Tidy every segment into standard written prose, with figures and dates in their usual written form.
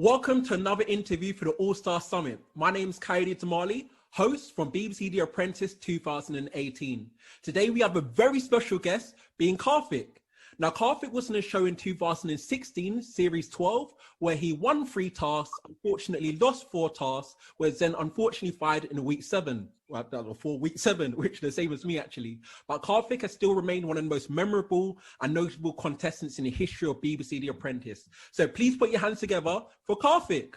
Welcome to another interview for the Allstar Summit. My name is Kayode Damali, host from BBC TheApprentice 2018. Today we have a very special guest, being Karthik. Now, Karthik was in a show in 2016, Series 12, where he won 3 tasks, unfortunately lost 4 tasks, was then unfortunately fired in week 7. Well, for week 7, which is the same as me, actually. But Karthik has still remained one of the most memorable and notable contestants in the history of BBC The Apprentice. So please put your hands together for Karthik.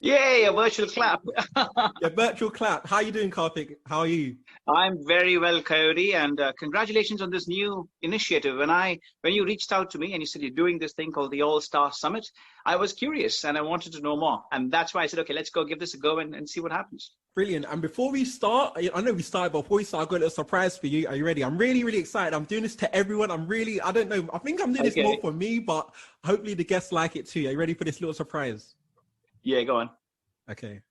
Yay, a virtual clap. A virtual clap. How are you doing, Karthik? How are you? I'm very well, Kayode, and congratulations on this new initiative. When you reached out to me and you said you're doing this thing called the All-Star Summit, I was curious and I wanted to know more. And that's why I said, okay, let's go give this a go and see what happens. Brilliant. And before we start, I know we started, but before we start, I've got a little surprise for you. Are you ready? I'm really, really excited. I'm doing this to everyone. I don't know. I think I'm doing this more for me, but hopefully the guests like it too. Are you ready for this little surprise? Yeah, go on. Okay.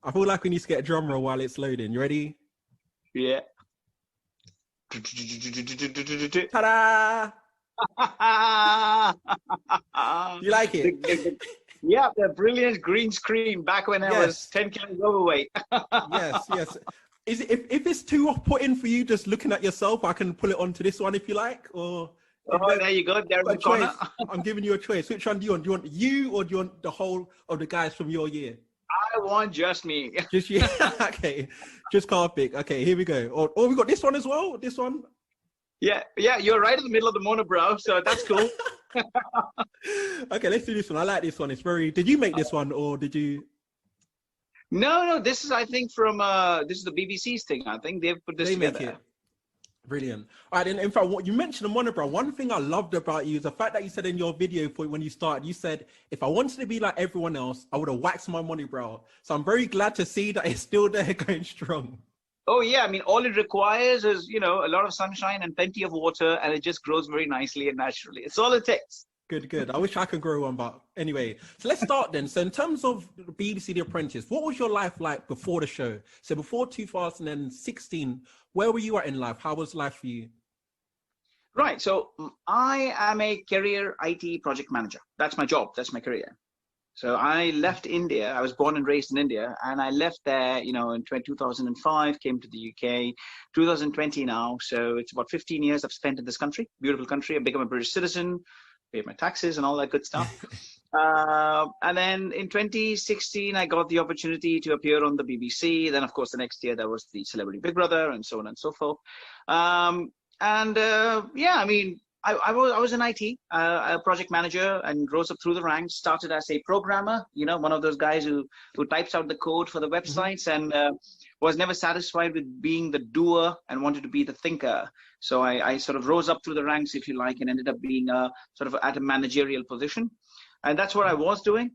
I feel like we need to get a drum roll while it's loading. You ready? Yeah. Ta-da! You like it? Yeah, the brilliant green screen back when I was 10 kilos overweight. Yes. Is it, if it's too off-putting for you just looking at yourself, I can pull it onto this one if you like, or... Oh, there you go. There's a corner. I'm giving you a choice. Which one do you want? Do you want you or do you want the whole of the guys from your year? I want just me. Just you? Okay. Just Karthik. Okay, here we go. Or we got this one as well? This one? Yeah, you're right in the middle of the monobrow, so that's cool. Okay, let's do this one. I like this one. It's very... Did you make this one or did you... No, this is, I think, from... this is the BBC's thing, I think. They've put this together. Make it. Brilliant. All right, and in fact, what you mentioned a monobrow, one thing I loved about you is the fact that you said in your video for when you started, you said, if I wanted to be like everyone else, I would have waxed my monobrow. So I'm very glad to see that it's still there going strong. Oh, yeah. I mean, all it requires is, a lot of sunshine and plenty of water, and it just grows very nicely and naturally. It's all it takes. Good. I wish I could grow one, but anyway. So let's start then. So in terms of BBC The Apprentice, what was your life like before the show? So before 2016, where were you at in life? How was life for you? Right. So I am a career IT project manager. That's my job. That's my career. So I left India. I was born and raised in India, and I left there, in 2005, came to the UK, 2020 now. So it's about 15 years I've spent in this country, beautiful country. I've become a British citizen, paid my taxes and all that good stuff. And then in 2016, I got the opportunity to appear on the BBC. Then, of course, the next year there was the Celebrity Big Brother and so on and so forth. I was an IT a project manager and rose up through the ranks. Started as a programmer, one of those guys who types out the code for the websites, and was never satisfied with being the doer and wanted to be the thinker. So I sort of rose up through the ranks, if you like, and ended up being sort of at a managerial position. And that's what I was doing.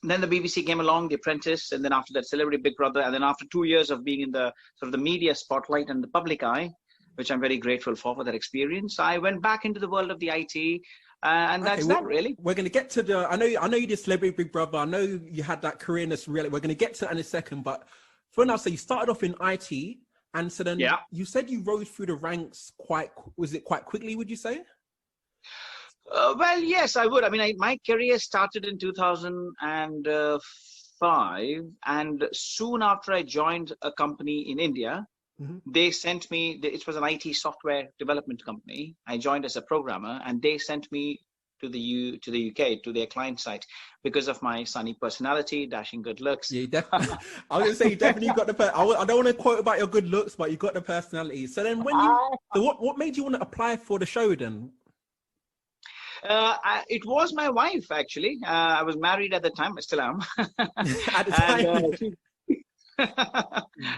Then the BBC came along, The Apprentice, and then after that, Celebrity Big Brother. And then after 2 years of being in the sort of the media spotlight and the public eye, which I'm very grateful for that experience, I went back into the world of the IT, and that's that really. We're going to get to the, I know you did Celebrity Big Brother. I know you had that career in this really, we're going to get to that in a second, but for now, so you started off in IT, and so then you said you rose through the ranks quite quickly, would you say? Well, yes, I would. I mean, my career started in 2005, and soon after I joined a company in India, they sent me, it was an IT software development company. I joined as a programmer, and they sent me to the UK, to their client site, because of my sunny personality, dashing good looks. Yeah, definitely. I was going to say, you definitely got the, I don't want to quote about your good looks, but you got the personality. So then what made you want to apply for the show then? It was my wife, actually. I was married at the time. I still am. At the time.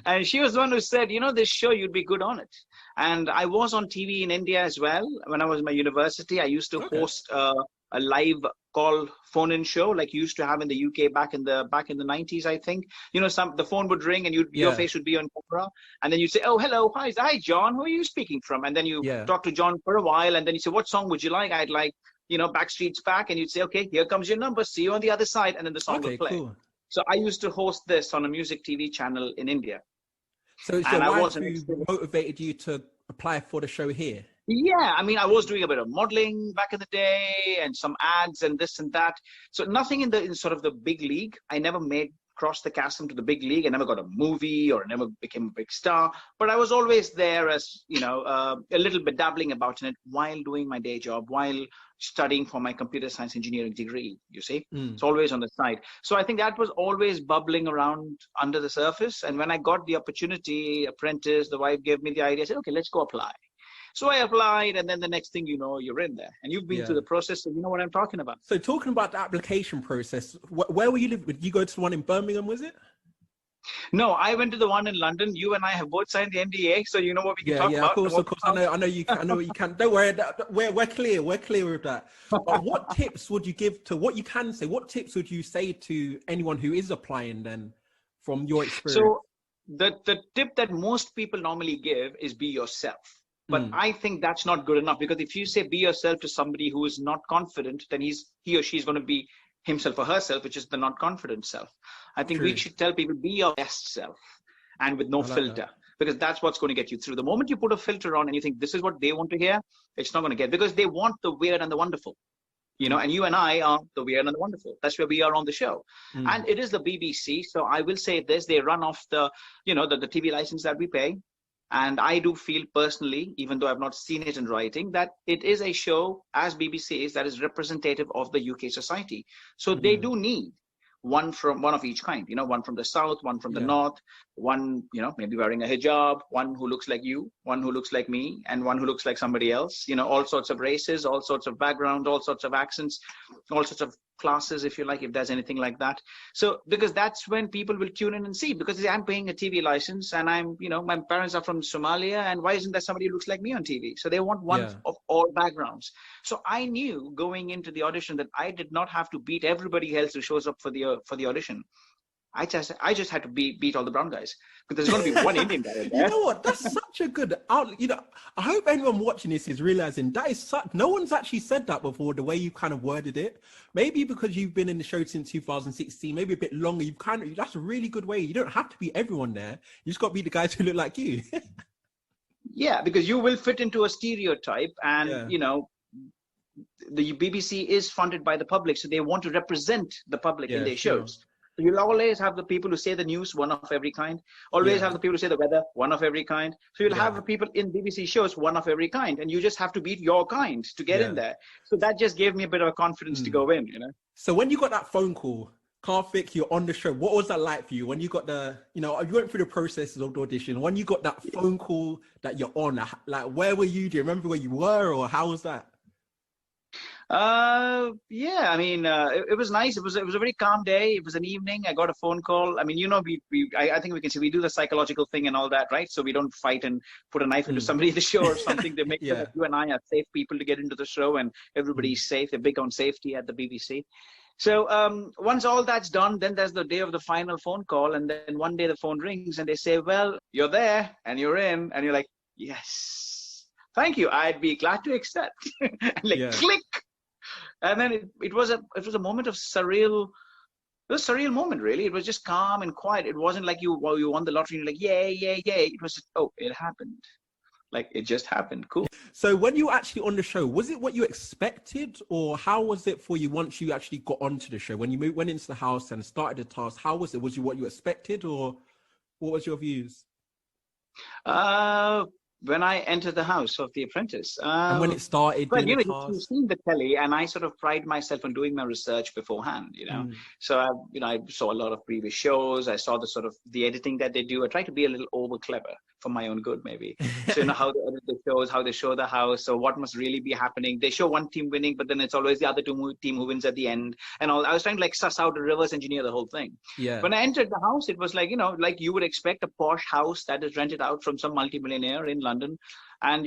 And she was the one who said, this show, you'd be good on it. And I was on TV in India as well. When I was in my university, I used to host a live call phone-in show like you used to have in the UK back in the 90s, I think. The phone would ring and your face would be on camera. And then you'd say, oh, hello, hi, John. Who are you speaking from? And then you talk to John for a while. And then you say, what song would you like? I'd like, Backstreet's Back. And you'd say, okay, here comes your number. See you on the other side. And then the song would play. Cool. So I used to host this on a music TV channel in India. So it's your wife who motivated you to apply for the show here? Yeah, I mean, I was doing a bit of modeling back in the day and some ads and this and that. So nothing in sort of the big league. I never made crossed the chasm to the big league. I never got a movie or I never became a big star. But I was always there as, a little bit dabbling about in it while doing my day job, while studying for my computer science engineering degree, you see. It's always on the side. So I think that was always bubbling around under the surface. And when I got the opportunity, Apprentice, the wife gave me the idea. I said, okay, let's go apply. So I applied, and then the next thing you know, you're in there. And you've been through the process, so you know what I'm talking about. So talking about the application process, where were you living? Did you go to the one in Birmingham, was it? No, I went to the one in London. You and I have both signed the NDA, so you know what we can talk about. Of course. I know you can. Don't worry, we're clear with that. But what tips would you give to what you can say? What tips would you say to anyone who is applying then, from your experience? So the tip that most people normally give is be yourself. But I think that's not good enough, because if you say be yourself to somebody who is not confident, then he or she is going to be himself or herself, which is the not confident self. I think we should tell people be your best self and with no filter, because that's what's going to get you through. The moment you put a filter on and you think this is what they want to hear, it's not going to get, because they want the weird and the wonderful. And you and I are the weird and the wonderful. That's where we are on the show. And it is the BBC. So I will say this, they run off the TV license that we pay. And I do feel personally, even though I've not seen it in writing, that it is a show, as BBC is, that is representative of the UK society. So they do need one of each kind, one from the south, one from the north, one, maybe wearing a hijab, one who looks like you, one who looks like me, and one who looks like somebody else, all sorts of races, all sorts of background, all sorts of accents, all sorts of classes, if you like, if there's anything like that. So, because that's when people will tune in and see, because I'm paying a TV license and I'm, my parents are from Somalia, and why isn't there somebody who looks like me on TV? So they want one of all backgrounds. So I knew going into the audition that I did not have to beat everybody else who shows up for the audition. I just had to beat all the brown guys, because there's going to be one Indian guy in there. You know what? That's such a good I hope anyone watching this is realizing that is no one's actually said that before, the way you kind of worded it. Maybe because you've been in the show since 2016, maybe a bit longer. That's a really good way. You don't have to be everyone there. You just got to be the guys who look like you. Yeah, because you will fit into a stereotype, and the BBC is funded by the public, so they want to represent the public in their shows. So you'll always have the people who say the news, one of every kind. Always have the people who say the weather, one of every kind. So you'll have the people in BBC shows, one of every kind. And you just have to beat your kind to get in there. So that just gave me a bit of a confidence to go in, So when you got that phone call, Karthik, you're on the show, what was that like for you? When you got you went through the processes of the audition, when you got that phone call that you're on, like, where were you? Do you remember where you were, or how was that? I mean, it was nice. It was a very calm day. It was an evening. I got a phone call. I mean, I think we can see we do the psychological thing and all that, right? So we don't fight and put a knife into somebody in the show or something. They make sure that you and I are safe people to get into the show, and everybody's safe. They're big on safety at the BBC. So once all that's done, then there's the day of the final phone call, and then one day the phone rings and they say, well, you're there and you're in, and you're like, yes, thank you. I'd be glad to accept. And click. And then it was a moment of surreal. It was a surreal moment, really. It was just calm and quiet. It wasn't like you won the lottery and you're like, yay, yay, yay. It was just, it happened. Like, it just happened. Cool. So when you were actually on the show, was it what you expected, or how was it for you once you actually got onto the show? When you went into the house and started the task, how was it? Was it what you expected, or what was your views? When I entered the house of The Apprentice. And when it started, well, you've seen the telly, and I sort of pride myself on doing my research beforehand, So, I saw a lot of previous shows. I saw the editing that they do. I try to be a little over clever for my own good, maybe. So, how they edit the shows, how they show the house, so what must really be happening. They show one team winning, but then it's always the other team who wins at the end. And all. I was trying to suss out and reverse engineer the whole thing. Yeah. When I entered the house, it was like you would expect a posh house that is rented out from some multimillionaire in London. And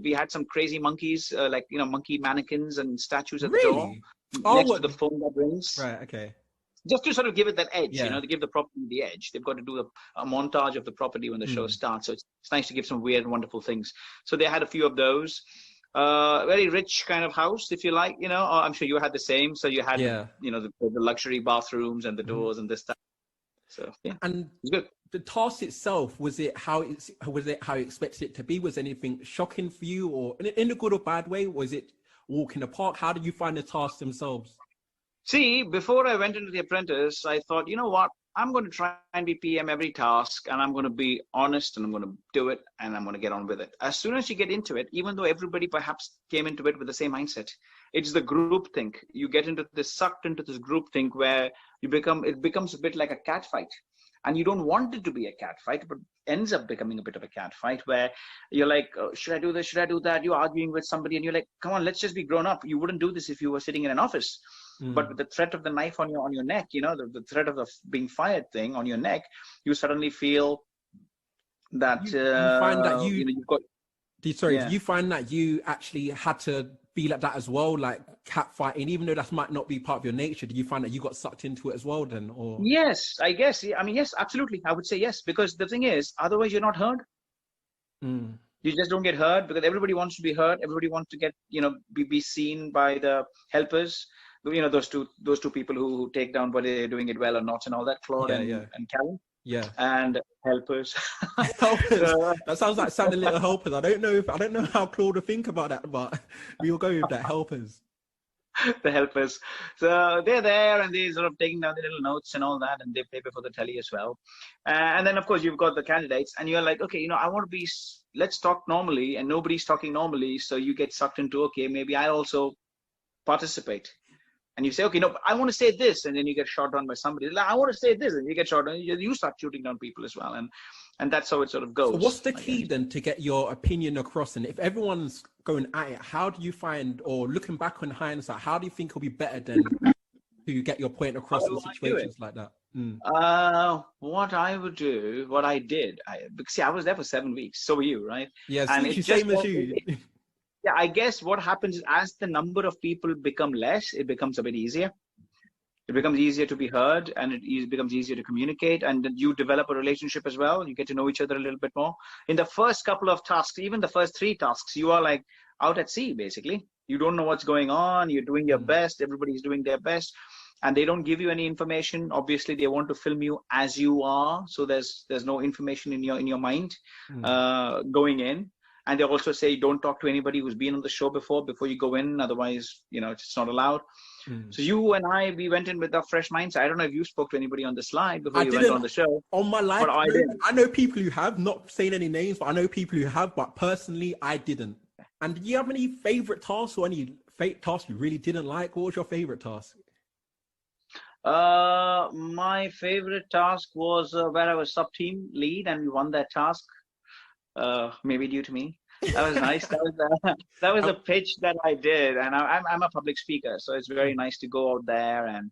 we had some crazy monkeys, monkey mannequins and statues at the door. Next to the phone that rings. Right, okay. Just to sort of give it that edge, to give the property the edge. They've got to do a montage of the property when the show starts. So it's nice to give some weird and wonderful things. So they had a few of those. Very rich kind of house, if you like, I'm sure you had the same. So you had, the luxury bathrooms and the doors and this stuff. So yeah, And it's good. the task itself, was it how you expected it to be? Was anything shocking for you, or in a good or bad way? Was it walk in the park? How did you find the tasks themselves? See, before I went into The Apprentice, I thought, you know what? I'm going to try and be PM every task, and I'm going to be honest, and I'm going to do it, and I'm going to get on with it. As soon as you get into it, even though everybody perhaps came into it with the same mindset, it's the group think. You get into this, sucked into this group think where it becomes a bit like a cat fight. And you don't want it to be a cat fight, but ends up becoming a bit of a cat fight where you're like, oh, should I do this? Should I do that? You're arguing with somebody and you're like, come on, let's just be grown up. You wouldn't do this if you were sitting in an office. But with the threat of the knife on your neck, the threat of the being fired thing on your neck, you suddenly feel that you find that you've got. Sorry, do you find that you actually had to be like that as well, like cat fighting, even though that might not be part of your nature? Do you find that you got sucked into it as well then? Or Yes, I guess. I mean, yes, absolutely. I would say yes, because the thing is, otherwise you're not heard. You just don't get heard because everybody wants to be heard. Everybody wants to get, be seen by the helpers. Those two people who take down whether they're doing it well or not and all that, Claude and Karen. Yeah. And helpers. Helpers. That sounds like sounding little helpers. I don't know how Claude would think about that, but we'll go with that. Helpers. The helpers. So they're there and they're sort of taking down the little notes and all that, and they play before the telly as well. And then of course you've got the candidates, and you're like, okay, I want to be. Let's talk normally, and nobody's talking normally, so you get sucked into, okay, maybe I also participate. And you say, okay, no, I want to say this, and then you get shot down by somebody. Like, I want to say this, and you get shot down. You start shooting down people as well, and that's how it sort of goes. So what's the key then to get your opinion across? And if everyone's going at it, how do you find, or looking back on hindsight, how do you think it'll be better than to get your point across in situations like that? What I would do, what I did, see, I was there for 7 weeks. So were you, right? Yes, same as you. Yeah, I guess what happens is as the number of people become less, it becomes a bit easier. It becomes easier to be heard, and it becomes easier to communicate, and you develop a relationship as well. You get to know each other a little bit more. In the first couple of tasks, even the first 3 tasks, you are like out at sea, basically. You don't know what's going on. You're doing your best. Everybody's doing their best. And they don't give you any information. Obviously, they want to film you as you are. So there's no information in your mind going in. And they also say, don't talk to anybody who's been on the show before you go in. Otherwise, it's not allowed. So you and we went in with a fresh mindset. I don't know if you spoke to anybody on the slide before you went on the show. On my life, I know people who have, not saying any names, but I know people who have, but personally, I didn't. And do you have any favorite tasks or any tasks you really didn't like? What was your favorite task? My favorite task was where I was sub-team lead and we won that task. Maybe due to me. That was nice. That was a pitch that I did, and I'm a public speaker, so it's very nice to go out there and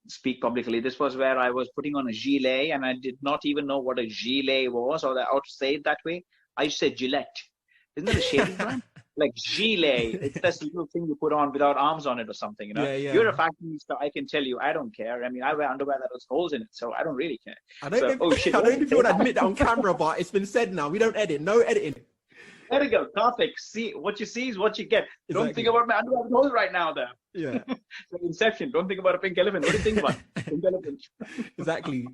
speak publicly. This was where I was putting on a gilet, and I did not even know what a gilet was, or how to say it that way. I used to say Gillette. Isn't that a shaving brand? Like gilet. It's this little thing you put on without arms on it or something. Yeah. You're a fashionista. I can tell you, I don't care. I mean, I wear underwear that has holes in it, so I don't really care. I don't know if you want to admit that on camera, but it's been said now. We don't edit. No editing. There you go. Karthik, see, what you see is what you get. Exactly. Don't think about my underwear with holes right now, there. Yeah. So Inception. Don't think about a pink elephant. What do you think about pink elephant? Exactly.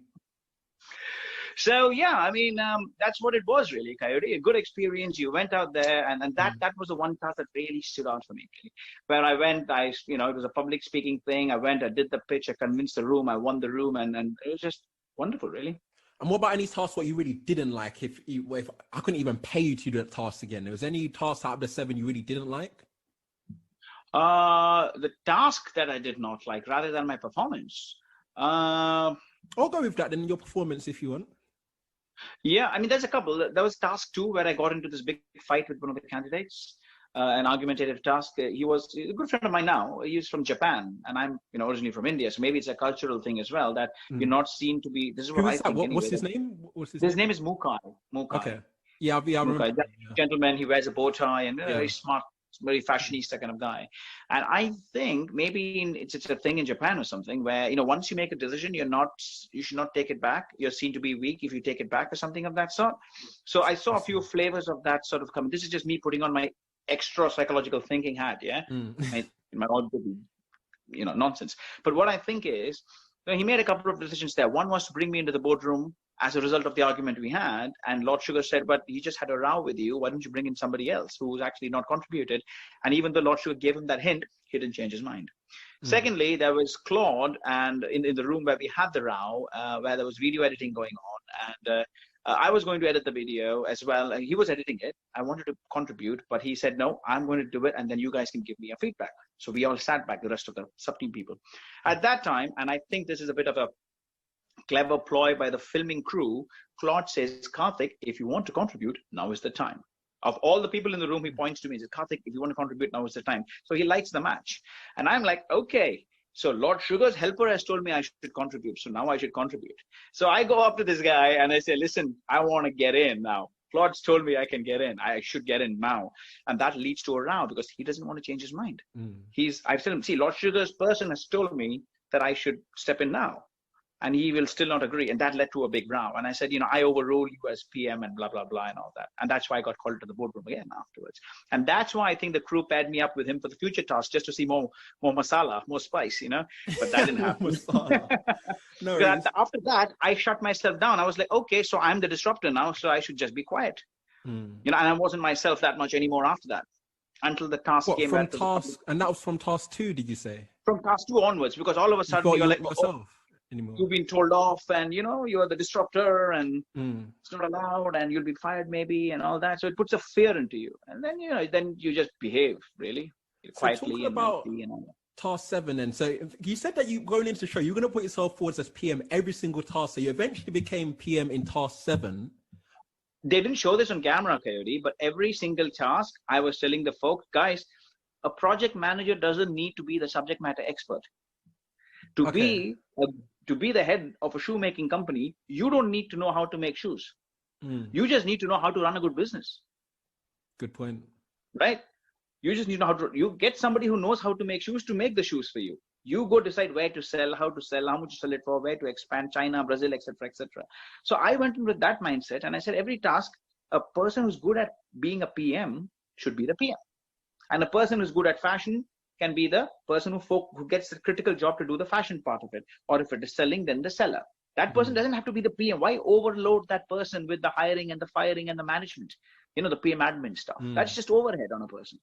So yeah, I mean, that's what it was really, Kayode. A good experience. You went out there, and that was the one task that really stood out for me. Really. Where I went, it was a public speaking thing. I went, I did the pitch, I convinced the room, I won the room, and it was just wonderful, really. And what about any tasks what you really didn't like? If I couldn't even pay you to do that task again, there was any task out of the 7 you really didn't like? The task that I did not like, rather than my performance. I'll go with that then. Your performance, if you want. Yeah, I mean, there's a couple. There was task 2 where I got into this big fight with one of the candidates, an argumentative task. He was a good friend of mine now. He's from Japan, and I'm, originally from India. So maybe it's a cultural thing as well that you're not seen to be. This is what I think. What's his name? His name is Mukai. Okay. Yeah, I remember. That gentleman, he wears a bow tie and very smart, very fashionista kind of guy. And I think maybe it's a thing in Japan or something where, once you make a decision, you should not take it back. You're seen to be weak if you take it back or something of that sort. So I saw a few flavors of that sort of coming. This is just me putting on my extra psychological thinking hat. Yeah. My own, nonsense. But what I think is So he made a couple of decisions there. One was to bring me into the boardroom as a result of the argument we had. And Lord Sugar said, but he just had a row with you. Why don't you bring in somebody else who's actually not contributed? And even though Lord Sugar gave him that hint, he didn't change his mind. Secondly, there was Claude, and in the room where we had the row, where there was video editing going on. And I was going to edit the video as well. And he was editing it. I wanted to contribute, but he said, no, I'm going to do it. And then you guys can give me a feedback. So we all sat back, the rest of the sub-team people. At that time, and I think this is a bit of a clever ploy by the filming crew, Claude says, Karthik, if you want to contribute, now is the time. Of all the people in the room, he points to me and says, Karthik, if you want to contribute, now is the time. So he lights the match. And I'm like, okay. So Lord Sugar's helper has told me I should contribute. So now I should contribute. So I go up to this guy and I say, listen, I want to get in now. Claude's told me I can get in. I should get in now. And that leads to a row because he doesn't want to change his mind. I've said, see, Lord Sugar's person has told me that I should step in now. And he will still not agree. And that led to a big row. And I said, I overrule you as PM and blah, blah, blah and all that. And that's why I got called to the boardroom again afterwards. And that's why I think the crew paired me up with him for the future task, just to see more masala, more spice, But that didn't happen. No, after that, I shut myself down. I was like, okay, so I'm the disruptor now, so I should just be quiet. And I wasn't myself that much anymore after that. Until the task came from task, and that was from task 2, did you say? From task 2 onwards, because all of a sudden you're like, anymore. You've been told off, and you're the disruptor, and it's not allowed, and you'll be fired maybe, and all that. So it puts a fear into you, and then then you just behave really quietly. Talking about task 7, and so you said that you going into the show, you're going to put yourself forward as PM every single task. So you eventually became PM in task 7. They didn't show this on camera, Kayode, but every single task, I was telling the folks, guys, a project manager doesn't need to be the subject matter expert. To be the head of a shoemaking company, you don't need to know how to make shoes. You just need to know how to run a good business. Good point. Right? You just need to know you get somebody who knows how to make shoes to make the shoes for you. You go decide where to sell, how to sell, how much to sell it for, where to expand, China, Brazil, etc., etc. So I went in with that mindset, and I said every task, a person who's good at being a PM should be the PM. And a person who's good at fashion can be the person who gets the critical job to do the fashion part of it. Or if it is selling, then the seller. That person doesn't have to be the PM. Why overload that person with the hiring and the firing and the management? The PM admin stuff. That's just overhead on a person.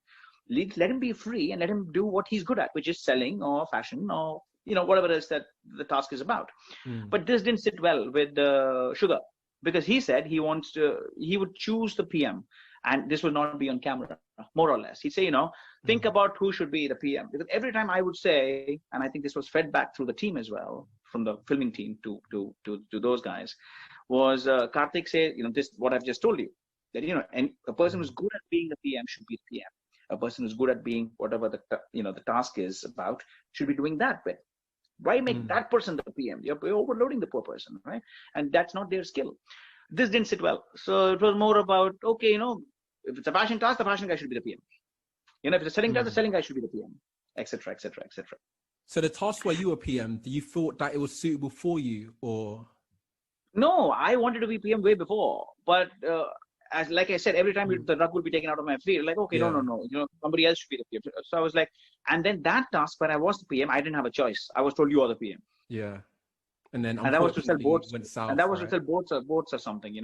Let him be free and let him do what he's good at, which is selling or fashion or whatever else that the task is about. But this didn't sit well with Sugar, because he said he would choose the PM. And this will not be on camera, more or less. He'd say, think about who should be the PM. Because every time I would say, and I think this was fed back through the team as well, from the filming team to those guys, was Karthik say, this what I've just told you, that and a person who's good at being the PM should be the PM. A person who's good at being whatever the task is about should be doing that bit. Why make that person the PM? You're overloading the poor person, right? And that's not their skill. This didn't sit well. So it was more about, okay, if it's a fashion task, the fashion guy should be the PM. If it's a selling task, the selling guy should be the PM, etc., etc., etc. So the task where you were PM, do you thought that it was suitable for you, or? No, I wanted to be PM way before, but like I said, every time the rug would be taken out of my feet, like, okay, no, somebody else should be the PM. So I was like, and then that task where I was the PM, I didn't have a choice. I was told you are the PM. Yeah. And that was to sell boats, and that was to sell boats or something,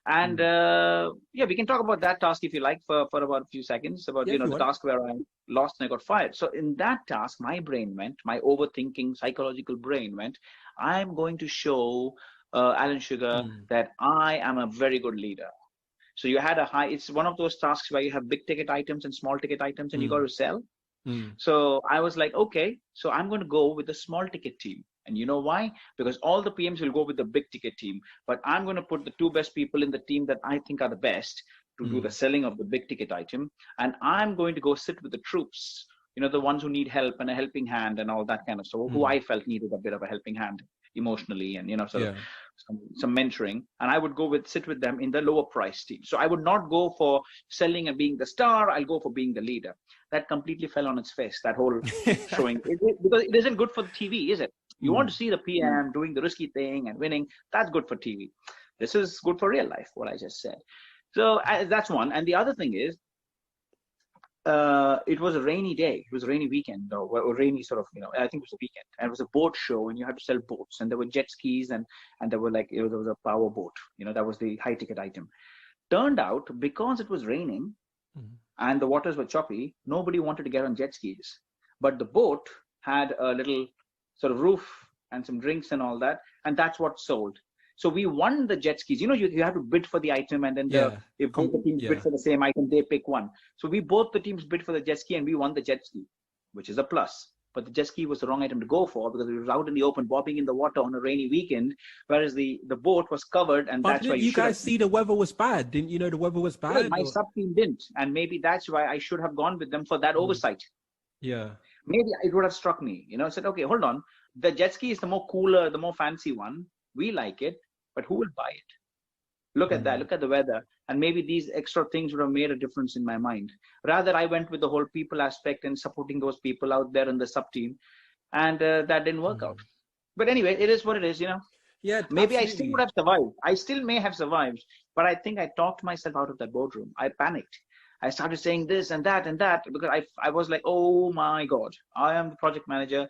And we can talk about that task if you like for about a few seconds about the task where I lost and I got fired. So in that task, my overthinking psychological brain went, I'm going to show Alan Sugar that I am a very good leader. So you had it's one of those tasks where you have big ticket items and small ticket items, and you got to sell. So I was like, okay, so I'm going to go with the small ticket team. And you know why? Because all the PMs will go with the big ticket team, but I'm going to put the 2 best people in the team that I think are the best to do the selling of the big ticket item. And I'm going to go sit with the troops, the ones who need help and a helping hand and all that kind of stuff, who I felt needed a bit of a helping hand emotionally and, some mentoring. And I would sit with them in the lower price team. So I would not go for selling and being the star. I'll go for being the leader. That completely fell on its face, that whole showing. Because it isn't good for the TV, is it? You want to see the PM doing the risky thing and winning. That's good for TV. This is good for real life, what I just said. So that's one. And the other thing is, It was a rainy day. It was a rainy weekend, or a rainy sort of, I think it was a weekend. And it was a boat show, and you had to sell boats. And there were jet skis, and there were like, there was a power boat. That was the high ticket item. Turned out, because it was raining and the waters were choppy, nobody wanted to get on jet skis. But the boat had a little sort of roof and some drinks and all that, and that's what sold. So we won the jet skis. You have to bid for the item, and then if both the teams bid for the same item, they pick one. So both the teams bid for the jet ski, and we won the jet ski, which is a plus. But the jet ski was the wrong item to go for, because it was out in the open, bobbing in the water on a rainy weekend, whereas the boat was covered, and that's why you guys see the weather was bad? Didn't you know the weather was bad? Well, my sub team didn't, and maybe that's why I should have gone with them for that oversight. Yeah. Maybe it would have struck me. I said, okay, hold on. The jet ski is the more cooler, the more fancy one. We like it, but who will buy it? Look at that. Look at the weather. And maybe these extra things would have made a difference in my mind. Rather, I went with the whole people aspect and supporting those people out there in the sub team. And that didn't work out. But anyway, it is what it is, Yeah. Maybe absolutely. I still would have survived. I still may have survived. But I think I talked myself out of that boardroom. I panicked. I started saying this and that because I was like, oh my God, I am the project manager.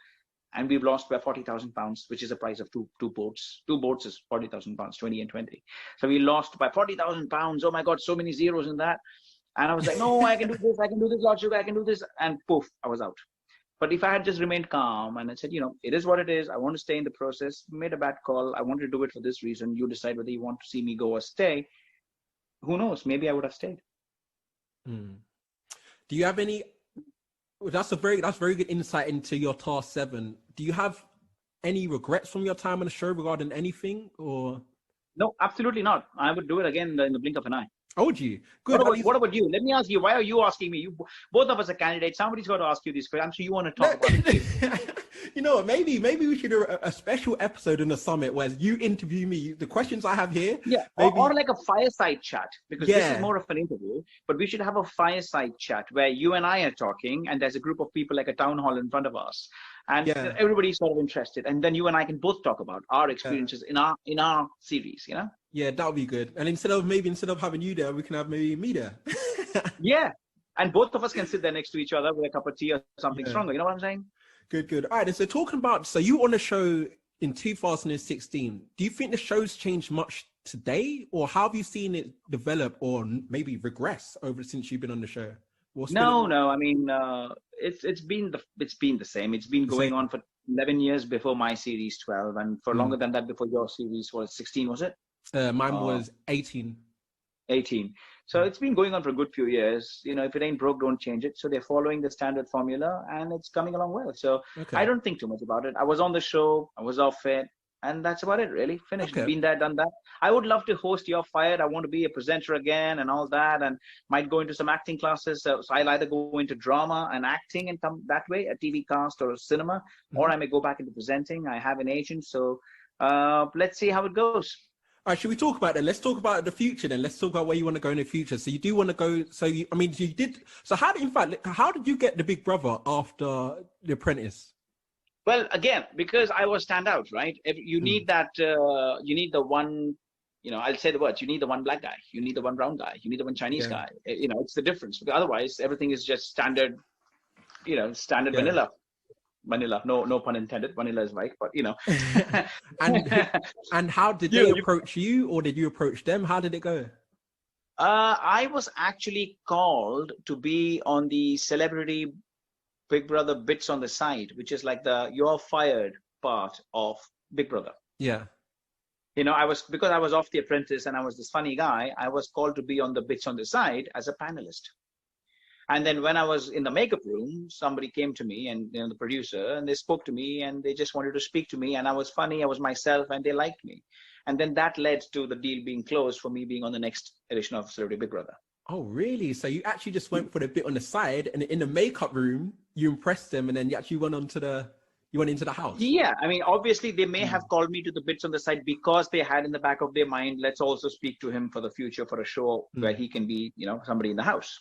And we've lost by 40,000 pounds, which is the price of two boats. Two boats is 40,000 pounds, 20 and 20. So we lost by 40,000 pounds. Oh my God, so many zeros in that. And I was like, no, I can do this. I can do this, Lord Sugar. I can do this. And poof, I was out. But if I had just remained calm and I said, it is what it is. I want to stay in the process. Made a bad call. I wanted to do it for this reason. You decide whether you want to see me go or stay. Who knows? Maybe I would have stayed. Do you have any? That's very good insight into your task 7. Do you have any regrets from your time on the show regarding anything, or? No, absolutely not. I would do it again in the blink of an eye. Oh, gee. Good. What about you? Let me ask you. Why are you asking me? Both of us are candidates. Somebody's got to ask you this question. I'm sure you want to talk about it. You know what? Maybe we should do a special episode in the summit where you interview me. The questions I have here. Yeah, or like a fireside chat, because this is more of an interview. But we should have a fireside chat where you and I are talking, and there's a group of people like a town hall in front of us, and everybody's sort of interested, and then you and I can both talk about our experiences in our series. Yeah, that would be good. And instead of having you there, we can have maybe me there. Yeah, and both of us can sit there next to each other with a cup of tea or something stronger. You know what I'm saying? Good. All right. And so you were on the show in 2016. Do you think the show's changed much today, or how have you seen it develop or maybe regress over since you've been on the show? No. I mean, it's been the same. It's been going on for 11 years before my series 12, and for longer than that before your series was 16, was it? Mine was 18. 18. So it's been going on for a good few years. If it ain't broke, don't change it. So they're following the standard formula, and it's coming along well. So I don't think too much about it. I was on the show, I was off it, and that's about it, really. Finished. Been there, done that. I would love to host You're Fired. I want to be a presenter again and all that, and might go into some acting classes. So I'll either go into drama and acting and come that way, a TV cast or a cinema, or I may go back into presenting. I have an agent. So let's see how it goes. All right, should we talk about that? Let's talk about the future then. Let's talk about where you want to go in the future. So you do want to go, you did. So how did you get the Big Brother after The Apprentice? Well, again, because I was standout, right? You need that, you need the one, I'll say the words, you need the one black guy, you need the one brown guy, you need the one Chinese guy. It's the difference. Because otherwise, everything is just standard, vanilla. Vanilla, no pun intended. Vanilla is right, but And how did they approach you, or did you approach them? How did it go? I was actually called to be on the Celebrity Big Brother Bits on the Side, which is like the You're Fired part of Big Brother. Yeah. Because I was off The Apprentice and I was this funny guy, I was called to be on the Bits on the Side as a panelist. And then when I was in the makeup room, somebody came to me, and the producer, and they spoke to me, and they just wanted to speak to me, and I was funny, I was myself, and they liked me. And then that led to the deal being closed for me being on the next edition of Celebrity Big Brother. Oh, really? So you actually just went for the bit on the side, and in the makeup room, you impressed them, and then you actually went into the house. Yeah, I mean, obviously they may have called me to the Bits on the Side because they had in the back of their mind, let's also speak to him for the future for a show where he can be, somebody in the house.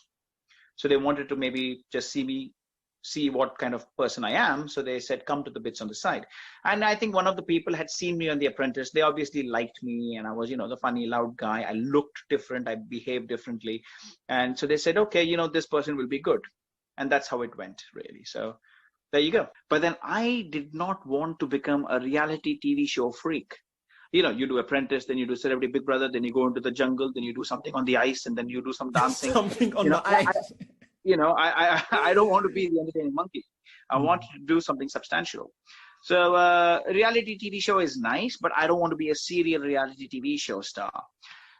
So they wanted to maybe just see what kind of person I am. So they said, come to the Bits on the Side. And I think one of the people had seen me on The Apprentice. They obviously liked me, and I was, the funny, loud guy. I looked different. I behaved differently. And so they said, okay, this person will be good. And that's how it went, really. So there you go. But then I did not want to become a reality TV show freak. You do Apprentice, then you do Celebrity Big Brother, then you go into the jungle, then you do something on the ice, and then you do some dancing. Something on the ice. I don't want to be the entertaining monkey. I wanted to do something substantial. So reality TV show is nice, but I don't want to be a serial reality TV show star.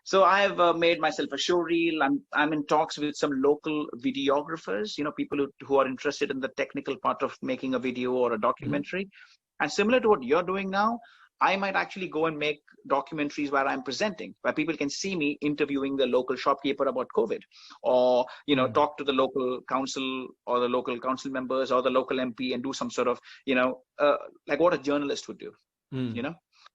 So I've made myself a show reel. I'm in talks with some local videographers, people who are interested in the technical part of making a video or a documentary. And similar to what you're doing now, I might actually go and make documentaries where I'm presenting, where people can see me interviewing the local shopkeeper about COVID, or, talk to the local council or the local council members or the local MP and do some sort of, like what a journalist would do,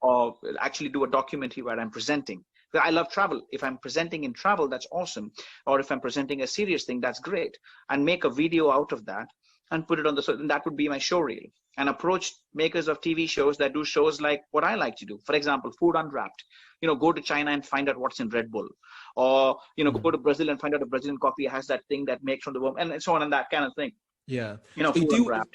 or actually do a documentary where I'm presenting. I love travel. If I'm presenting in travel, that's awesome. Or if I'm presenting a serious thing, that's great. And make a video out of that and put it on so that would be my show reel. And approach makers of TV shows that do shows like what I like to do. For example, Food Unwrapped. Go to China and find out what's in Red Bull. Or, go to Brazil and find out a Brazilian coffee has that thing that makes from the worm, and so on and that kind of thing. Yeah.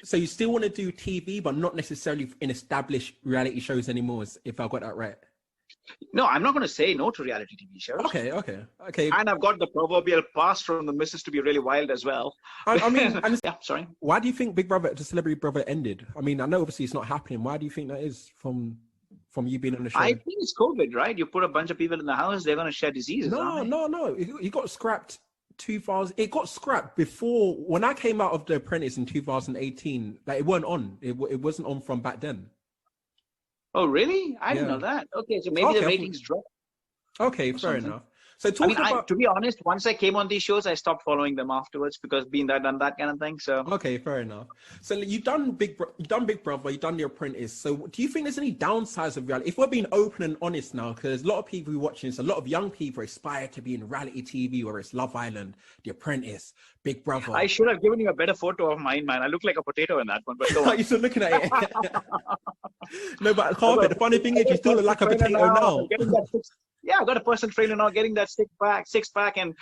So you still want to do TV, but not necessarily in established reality shows anymore, if I got that right. No, I'm not going to say no to reality TV shows. Okay. And I've got the proverbial pass from the missus to be really wild as well. I mean, yeah, sorry. Why do you think Big Brother, the Celebrity Brother ended? I mean, I know obviously it's not happening. Why do you think that is from you being on the show? I think it's COVID, right? You put a bunch of people in the house, they're going to share diseases. No. It got scrapped 2000. It got scrapped before, when I came out of The Apprentice in 2018. Like, it weren't on. It wasn't on from back then. Oh, really? I didn't know that. Okay, so maybe the ratings dropped. Okay, fair enough. So to be honest, once I came on these shows, I stopped following them afterwards because done that kind of thing. So okay, fair enough. So you've done Big Brother, you've done The Apprentice. So do you think there's any downsides of reality? If we're being open and honest now, because a lot of people who are watching this, a lot of young people aspire to be in reality TV, whether it's Love Island, The Apprentice, Big Brother. I should have given you a better photo of mine, man. I look like a potato in that one. But you're still looking at it. No, but Carpet, the funny thing is, you still look like a potato now. Yeah, I've got a personal trainer now, getting that six pack, and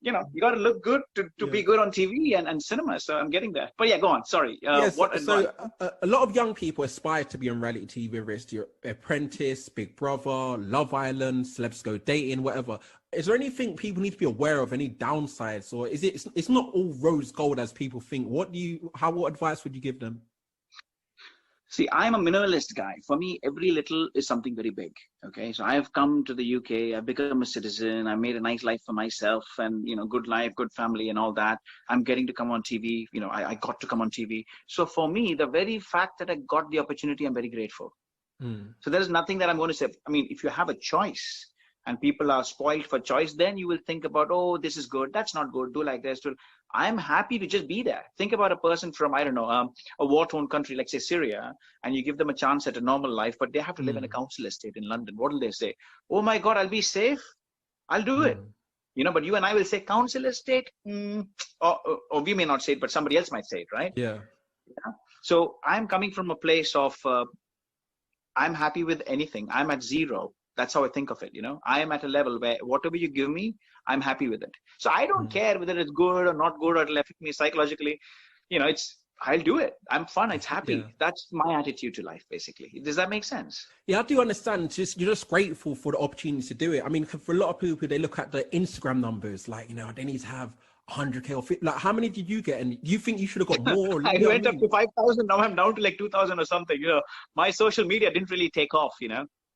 you got to look good to be good on TV and cinema. So I'm getting there. But yeah, go on. Sorry. A lot of young people aspire to be on reality TV, whether it's The Apprentice, Big Brother, Love Island, Celebs Go Dating, whatever. Is there anything people need to be aware of? Any downsides, or is it's not all rose gold as people think? What advice would you give them? See, I'm a minimalist guy. For me, every little is something very big. Okay, so I have come to the UK. I've become a citizen. I made a nice life for myself, and good life, good family, and all that. I'm getting to come on TV. I got to come on TV. So for me, the very fact that I got the opportunity, I'm very grateful. So there is nothing that I'm going to say. I mean, if you have a choice, and people are spoiled for choice, then you will think about, oh, this is good, that's not good, do like this. I'm happy to just be there. Think about a person from, I don't know, a war-torn country, like say Syria, and you give them a chance at a normal life, but they have to live in a council estate in London. What will they say? Oh my God, I'll be safe. I'll do it. But you and I will say council estate, or we may not say it, but somebody else might say it, right? Yeah. So I'm coming from a place of, I'm happy with anything. I'm at zero. That's how I think of it. I am at a level where whatever you give me, I'm happy with it. So I don't care whether it's good or not good, or it'll affect me psychologically. I'll do it. I'm fun. It's happy. Yeah. That's my attitude to life, basically. Does that make sense? Yeah, I do understand. You're just grateful for the opportunity to do it. I mean, for a lot of people, they look at the Instagram numbers, like, they need to have 100K or 50. Like, how many did you get? And do you think you should have got more? I went up to 5,000. Now I'm down to like 2,000 or something. My social media didn't really take off,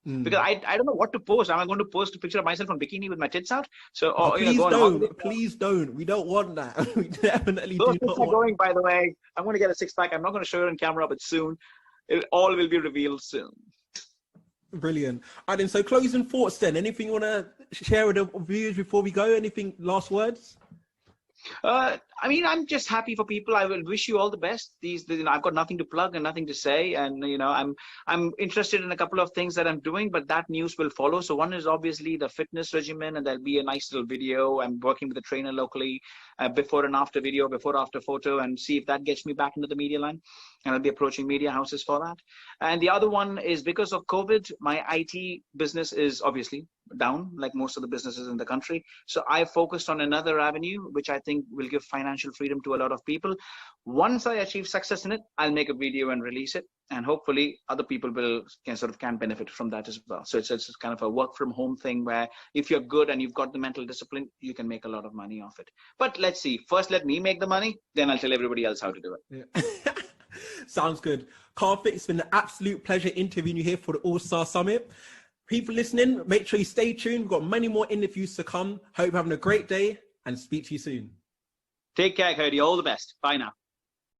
because I don't know what to post. Am I going to post a picture of myself in bikini with my tits out? So please don't. We don't want that. We definitely Those do not want. Going, by the way, I'm going to get a six-pack. I'm not going to show it on camera, but soon, it all will be revealed soon. Brilliant. All right, so closing thoughts then. Anything you want to share with the viewers before we go? Anything, last words? I mean, I'm just happy for people. I will wish you all the best. I've got nothing to plug and nothing to say, and I'm interested in a couple of things that I'm doing, but that news will follow. So one is obviously the fitness regimen, and there'll be a nice little video. I'm working with a trainer locally, before and after video, before after photo, and see if that gets me back into the media line. And I'll be approaching media houses for that. And the other one is because of COVID, my IT business is obviously down, like most of the businesses in the country. So I focused on another avenue, which I think will give financial financial freedom to a lot of people. Once I achieve success in it, I'll make a video and release it. And hopefully other people can benefit from that as well. So it's kind of a work from home thing where if you're good and you've got the mental discipline, you can make a lot of money off it. But let's see, first let me make the money, then I'll tell everybody else how to do it. Yeah. Sounds good. Karthik, it's been an absolute pleasure interviewing you here for the All-Star Summit. People listening, make sure you stay tuned. We've got many more interviews to come. Hope you're having a great day and speak to you soon. Take care, Kayode. All the best. Bye now.